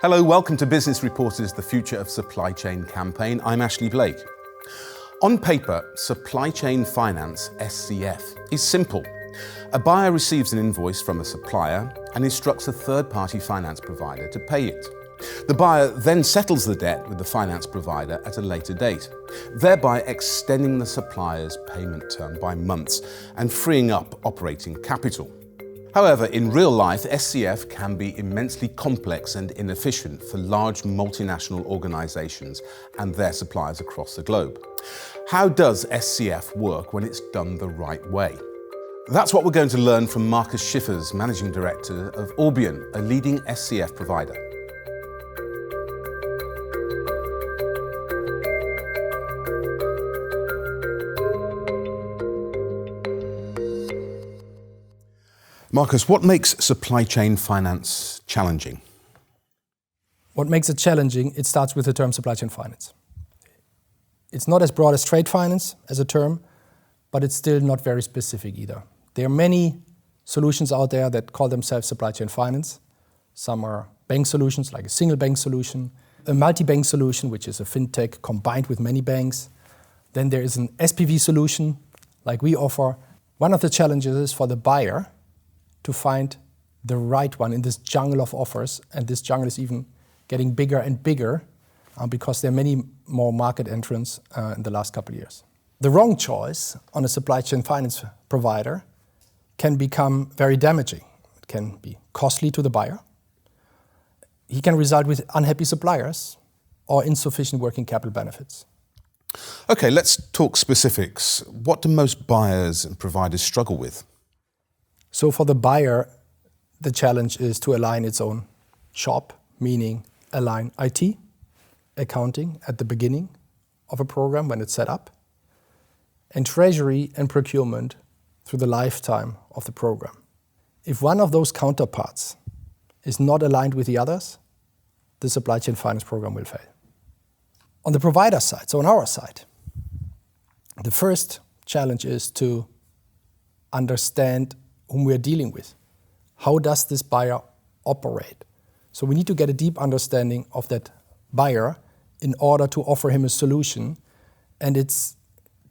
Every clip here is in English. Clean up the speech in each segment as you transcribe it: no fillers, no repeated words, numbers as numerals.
Hello, welcome to Business Reporter's The Future of Supply Chain campaign. I'm Ashley Blake. On paper, supply chain finance, SCF, is simple. A buyer receives an invoice from a supplier and instructs a third-party finance provider to pay it. The buyer then settles the debt with the finance provider at a later date, thereby extending the supplier's payment term by months and freeing up operating capital. However, in real life, SCF can be immensely complex and inefficient for large multinational organisations and their suppliers across the globe. How does SCF work when it's done the right way? That's what we're going to learn from Marcus Schiffers, Managing Director of Orbian, a leading SCF provider. Marcus, what makes supply chain finance challenging? What makes it challenging, it starts with the term supply chain finance. It's not as broad as trade finance as a term, but it's still not very specific either. There are many solutions out there that call themselves supply chain finance. Some are bank solutions, like a single bank solution, a multi-bank solution, which is a fintech combined with many banks. Then there is an SPV solution, like we offer. One of the challenges is for the buyer to find the right one in this jungle of offers, and this jungle is even getting bigger and bigger because there are many more market entrants in the last couple of years. The wrong choice on a supply chain finance provider can become very damaging. It can be costly to the buyer. He can result with unhappy suppliers or insufficient working capital benefits. Okay, let's talk specifics. What do most buyers and providers struggle with? So for the buyer, the challenge is to align its own shop, meaning align IT, accounting at the beginning of a program when it's set up, and treasury and procurement through the lifetime of the program. If one of those counterparts is not aligned with the others, the supply chain finance program will fail. On the provider side, so on our side, the first challenge is to understand whom we are dealing with. How does this buyer operate? So we need to get a deep understanding of that buyer in order to offer him a solution. And it's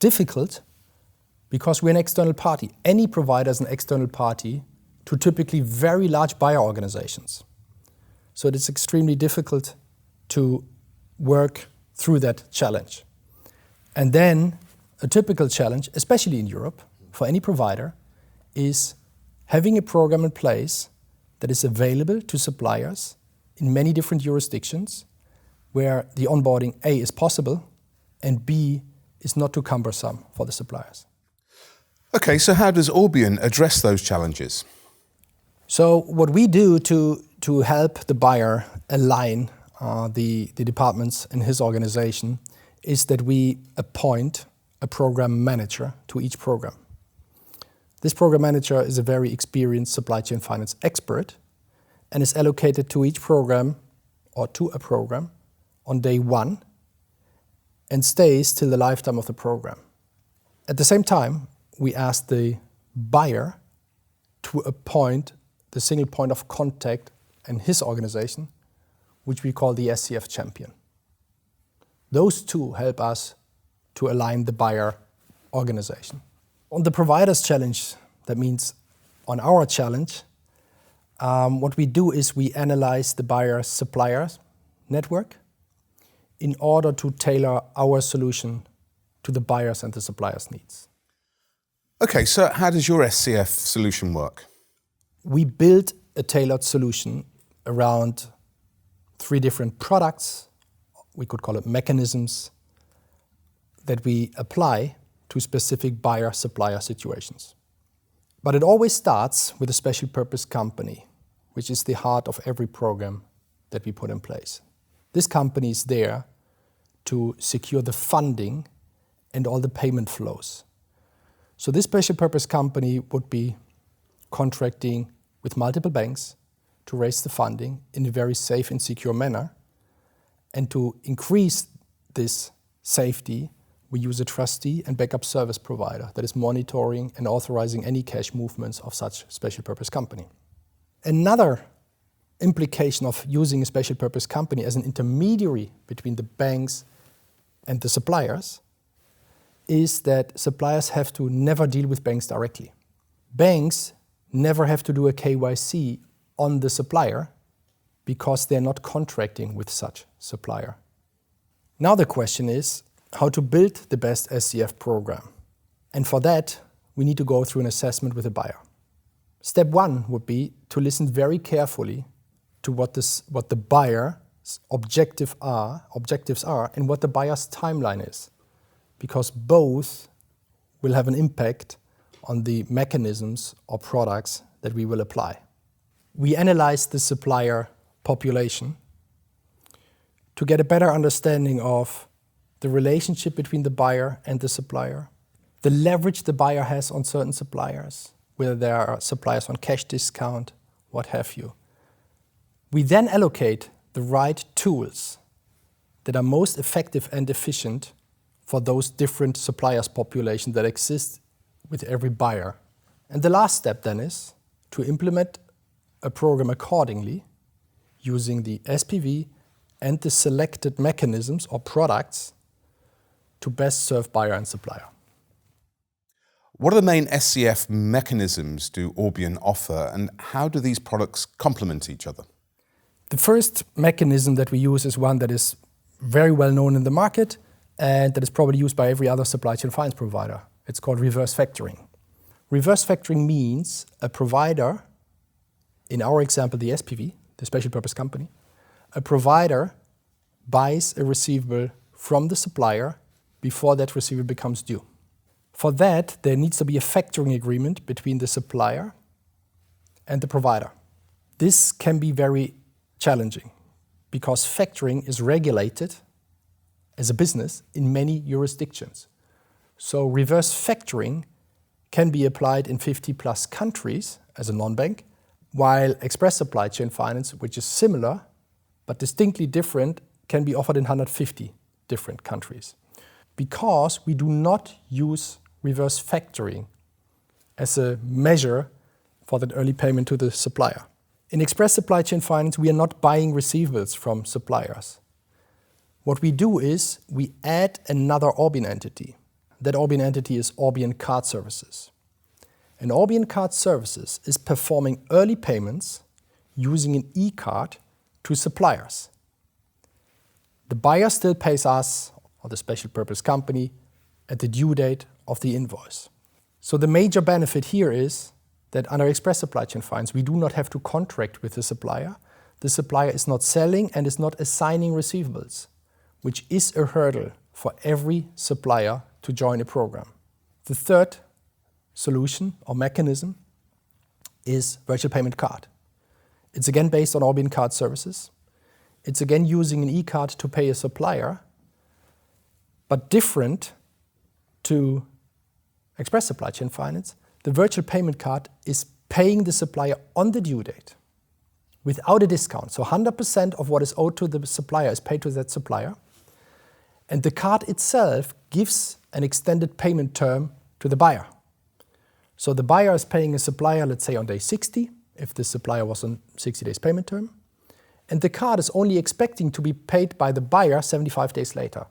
difficult because we're an external party. Any provider is an external party to typically very large buyer organizations. So it's extremely difficult to work through that challenge. And then a typical challenge, especially in Europe, for any provider, is having a program in place that is available to suppliers in many different jurisdictions where the onboarding A is possible and B is not too cumbersome for the suppliers. Okay, so how does Orbian address those challenges? So what we do to help the buyer align the departments in his organization is that we appoint a program manager to each program. This program manager is a very experienced supply chain finance expert and is allocated to each program or to a program on day one and stays till the lifetime of the program. At the same time, we ask the buyer to appoint the single point of contact in his organization, which we call the SCF champion. Those two help us to align the buyer organization. On the provider's challenge, that means on our challenge, what we do is we analyze the buyer's suppliers network in order to tailor our solution to the buyer's and the supplier's needs. Okay, so how does your SCF solution work? We build a tailored solution around 3 different products, we could call it mechanisms, that we apply to specific buyer-supplier situations. But it always starts with a special purpose company, which is the heart of every program that we put in place. This company is there to secure the funding and all the payment flows. So this special purpose company would be contracting with multiple banks to raise the funding in a very safe and secure manner. And to increase this safety, we use a trustee and backup service provider that is monitoring and authorizing any cash movements of such special purpose company. Another implication of using a special purpose company as an intermediary between the banks and the suppliers is that suppliers have to never deal with banks directly. Banks never have to do a KYC on the supplier because they're not contracting with such supplier. Now the question is how to build the best SCF program. And for that, we need to go through an assessment with the buyer. Step one would be to listen very carefully to what the buyer's objectives are and what the buyer's timeline is, because both will have an impact on the mechanisms or products that we will apply. We analyze the supplier population to get a better understanding of the relationship between the buyer and the supplier, the leverage the buyer has on certain suppliers, whether there are suppliers on cash discount, what have you. We then allocate the right tools that are most effective and efficient for those different suppliers population that exist with every buyer. And the last step then is to implement a program accordingly using the SPV and the selected mechanisms or products to best serve buyer and supplier. What are the main SCF mechanisms do Orbian offer, and how do these products complement each other? The first mechanism that we use is one that is very well known in the market and that is probably used by every other supply chain finance provider. It's called reverse factoring. Reverse factoring means a provider, in our example the SPV, the special purpose company, a provider buys a receivable from the supplier before that receivable becomes due. For that, there needs to be a factoring agreement between the supplier and the provider. This can be very challenging because factoring is regulated as a business in many jurisdictions. So reverse factoring can be applied in 50+ countries as a non-bank, while express supply chain finance, which is similar but distinctly different, can be offered in 150 different countries. Because we do not use reverse factoring as a measure for that early payment to the supplier. In express supply chain finance, we are not buying receivables from suppliers. What we do is we add another Orbian entity. That Orbian entity is Orbian Card Services. And Orbian Card Services is performing early payments using an e-card to suppliers. The buyer still pays us, or the special purpose company, at the due date of the invoice. So the major benefit here is that under express supply chain finance, we do not have to contract with the supplier. The supplier is not selling and is not assigning receivables, which is a hurdle for every supplier to join a program. The third solution or mechanism is virtual payment card. It's again based on Orbian Card Services. It's again using an e-card to pay a supplier, but different to express supply chain finance. The virtual payment card is paying the supplier on the due date without a discount. So 100% of what is owed to the supplier is paid to that supplier. And the card itself gives an extended payment term to the buyer. So the buyer is paying a supplier, let's say on day 60, if the supplier was on 60 days payment term. And the card is only expecting to be paid by the buyer 75 days later.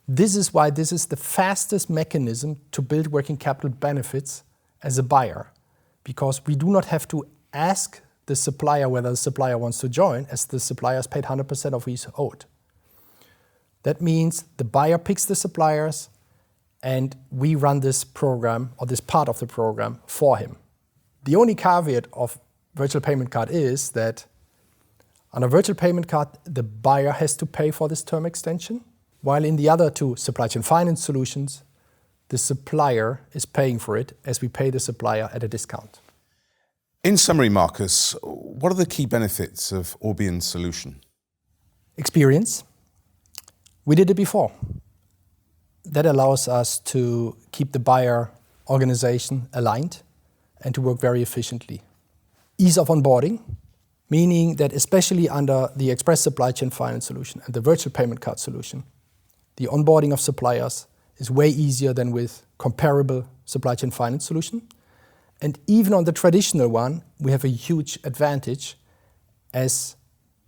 This is why this is the fastest mechanism to build working capital benefits as a buyer, because we do not have to ask the supplier whether the supplier wants to join, as the supplier has paid 100% of what he's owed. That means the buyer picks the suppliers and we run this program or this part of the program for him. The only caveat of virtual payment card is that on a virtual payment card, the buyer has to pay for this term extension, while in the other two supply chain finance solutions, the supplier is paying for it as we pay the supplier at a discount. In summary, Marcus, what are the key benefits of Orbian's solution? Experience. We did it before. That allows us to keep the buyer organization aligned and to work very efficiently. Ease of onboarding, meaning that especially under the express supply chain finance solution and the virtual payment card solution, the onboarding of suppliers is way easier than with comparable supply chain finance solution. And even on the traditional one, we have a huge advantage as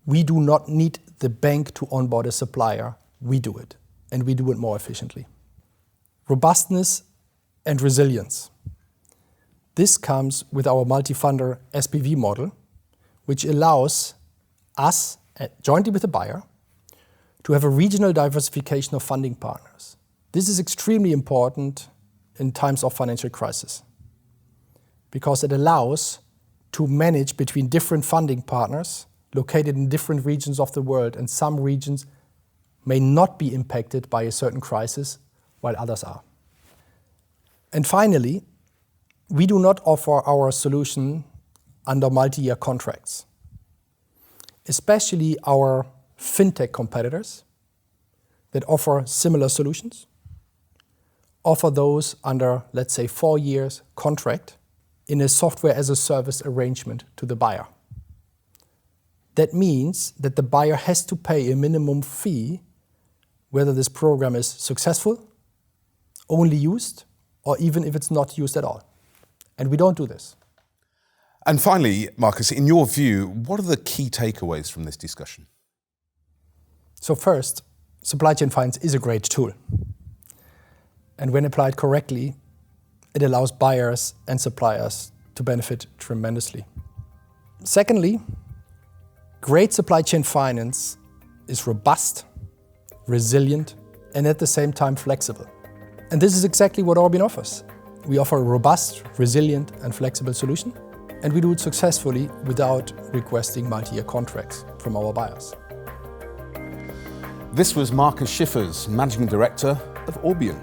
we do not need the bank to onboard a supplier. We do it, and we do it more efficiently. Robustness and resilience. This comes with our multi-funder SPV model, which allows us, jointly with the buyer, to have a regional diversification of funding partners. This is extremely important in times of financial crisis, because it allows to manage between different funding partners located in different regions of the world, and some regions may not be impacted by a certain crisis, while others are. And finally, we do not offer our solution under multi-year contracts. Especially our fintech competitors that offer similar solutions offer those under, let's say, 4 years contract in a software as a service arrangement to the buyer. That means that the buyer has to pay a minimum fee whether this program is successful, only used, or even if it's not used at all. And we don't do this. And finally, Marcus, in your view, what are the key takeaways from this discussion? So first, supply chain finance is a great tool. And when applied correctly, it allows buyers and suppliers to benefit tremendously. Secondly, great supply chain finance is robust, resilient, and at the same time flexible. And this is exactly what Orbian offers. We offer a robust, resilient, and flexible solution, and we do it successfully without requesting multi-year contracts from our buyers. This was Marcus Schiffers, Managing Director of Orbian.